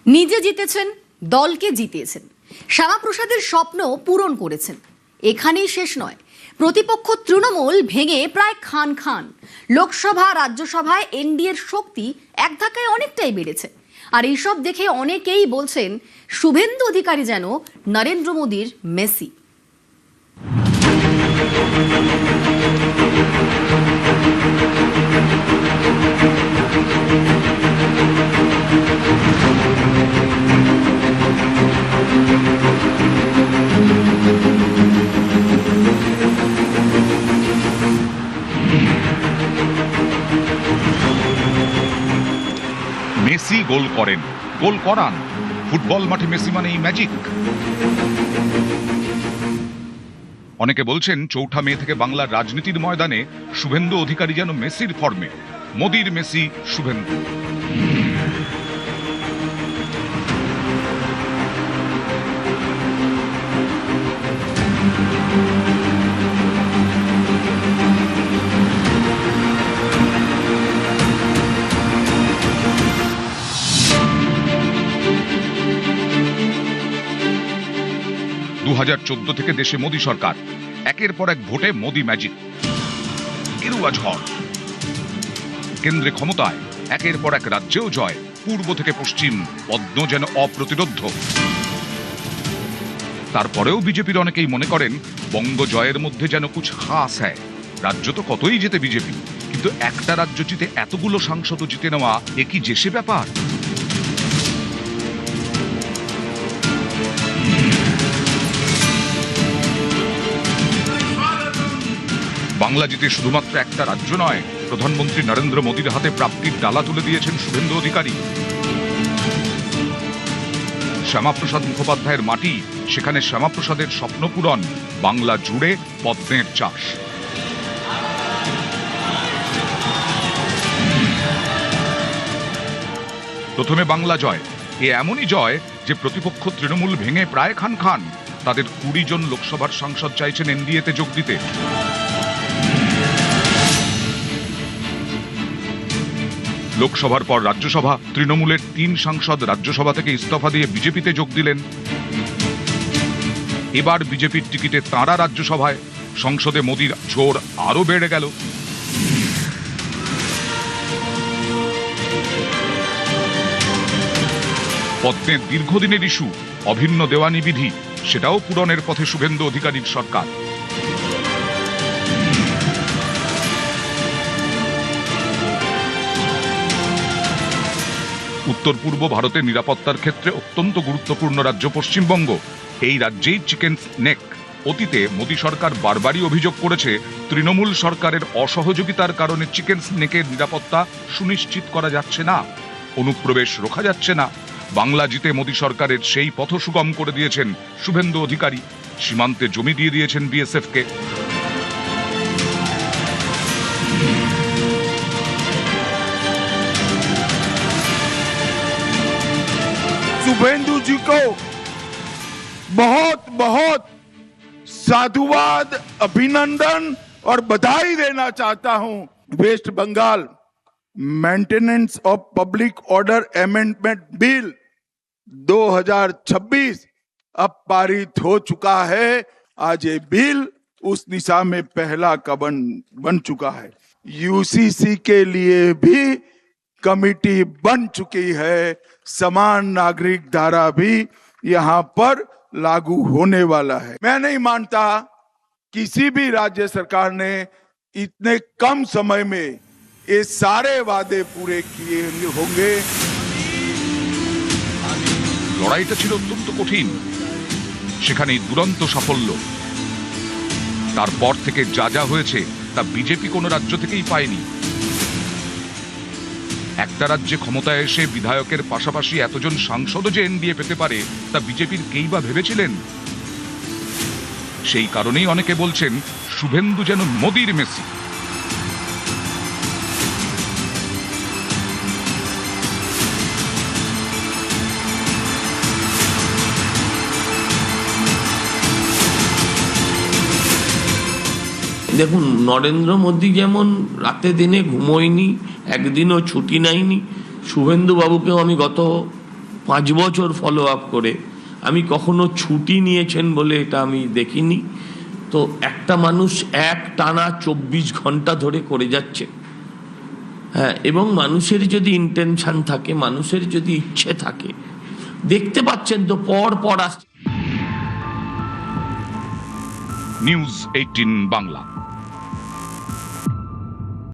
নিজে জিতেছেন, দলকে জিতিয়েছেন, শ্যামাপ্রসাদের স্বপ্ন পূরণ করেছেন। এখানেই শেষ নয়, প্রতিপক্ষ তৃণমূল ভেঙে প্রায় খান খান। লোকসভা রাজ্যসভায় এনডিএর শক্তি এক ধাক্কায় অনেকটাই বেড়েছে। আর এইসব দেখে অনেকেই বলছেন শুভেন্দু অধিকারী যেন নরেন্দ্র মোদীর মেসি। মেসি গোল করেন, গোল করান। ফুটবল মাঠে মেসি মানেই ম্যাজিক। অনেকে বলছেন ৪ঠা মে থেকে বাংলার রাজনীতির ময়দানে শুভেন্দু অধিকারী যেন মেসির ফর্মে। মোদির মেসি শুভেন্দু। দু 2014 থেকে দেশে মোদী সরকার, একের পর এক ভোটে মোদী ম্যাজিক। গেরুয়া ঝড়। কেন্দ্রে ক্ষমতায়, একের পর এক রাজ্যেও জয়। পূর্ব থেকে পশ্চিম, পদ্ম যেন অপ্রতিরোধ্য। তারপরেও বিজেপির অনেকেই মনে করেন বঙ্গ জয়ের মধ্যে যেন কুছ খাস হ্যায়। রাজ্য তো কতই জেতে বিজেপি, কিন্তু একটা রাজ্য জিতে এতগুলো সাংসদ জিতে নেওয়া এ কি যে সে ব্যাপার? বাংলা জিতে শুধুমাত্র একটা রাজ্য নয়, প্রধানমন্ত্রী নরেন্দ্র মোদীর হাতে প্রাপ্তির ডালা তুলে দিয়েছেন শুভেন্দু অধিকারী। শ্যামাপ্রসাদ মুখোপাধ্যায়ের মাটি, সেখানে শ্যামাপ্রসাদের স্বপ্ন পূরণ। বাংলা জুড়ে পদ্মের চাষ। প্রথমে বাংলা জয়। এ এমনই জয় যে প্রতিপক্ষ তৃণমূল ভেঙে প্রায় খান খান। তাদের 20 জন লোকসভার সাংসদ চাইছেন এনডিএতে যোগ দিতে। লোকসভার পর রাজ্যসভা, তৃণমূলের 3 সাংসদ রাজ্যসভা থেকে ইস্তফা দিয়ে বিজেপিতে যোগ দিলেন। এবার বিজেপির টিকিটে তাঁরা রাজ্যসভায়। সংসদে মোদীর জোর আরো বেড়ে গেল। পদ্মের দীর্ঘদিনের ইস্যু, অভিন্ন দেওয়ানি বিধি, সেটাও পূরণের পথে শুভেন্দু অধিকারীর সরকার। উত্তর পূর্ব ভারতের নিরাপত্তার ক্ষেত্রে অত্যন্ত গুরুত্বপূর্ণ রাজ্য পশ্চিমবঙ্গ। এই রাজ্যেই চিকেন নেক। অতীতে মোদী সরকার বারবারই অভিযোগ করেছে তৃণমূল সরকারের অসহযোগিতার কারণে চিকেন নেকের নিরাপত্তা সুনিশ্চিত করা যাচ্ছে না, অনুপ্রবেশ রোখা যাচ্ছে না। বাংলা জিতে মোদী সরকারের সেই পথ সুগম করে দিয়েছেন শুভেন্দু অধিকারী। সীমান্তে জমি দিয়ে দিয়েছেন বিএসএফকে। शुभेंदु जी को बहुत बहुत साधुवाद, अभिनंदन और बधाई देना चाहता हूं। West Bengal maintenance of public order amendment bill 2026 अब पारित हो चुका है। आज ये बिल उस दिशा में पहला कदम बन चुका है। यूसीसी के लिए भी कमिटी बन चुकी है। समान नागरिक धारा भी यहाँ पर लागू होने वाला है। मैं नहीं मानता किसी भी राज्य सरकार ने इतने कम समय में ये सारे वादे पूरे किए होंगे। লড়াইটা ছিল অত্যন্ত কঠিন, সেখানেই দুরন্ত সাফল্য। তারপর থেকে যা যা হয়েছে তা বিজেপি কোনো রাজ্য থেকেই পায়নি। একটা রাজ্যে ক্ষমতায় এসে বিধায়কের পাশাপাশি এতজন সাংসদও যে এনডিএ পেতে পারে তা বিজেপির কেই বা ভেবেছিলেন? সেই কারণেই অনেকে বলছেন শুভেন্দু যেন মোদীর মেসি। দেখুন, নরেন্দ্র মোদী যেমন রাতে দিনে ঘুমোয়নি, একদিনও ছুটি নেয়নি, শুভেন্দু বাবুকেও আমি গত 5 বছর ফলো আপ করে, আমি কখনো ছুটি নিয়েছেন বলে এটা আমি দেখিনি। তো একটা মানুষ এক টানা 24 ঘন্টা ধরে করে যাচ্ছে, হ্যাঁ, এবং মানুষের যদি ইন্টেনশন থাকে, মানুষের যদি ইচ্ছে থাকে, দেখতে পাচ্ছেন তো পর পর আসছে। নিউজ 18 বাংলা।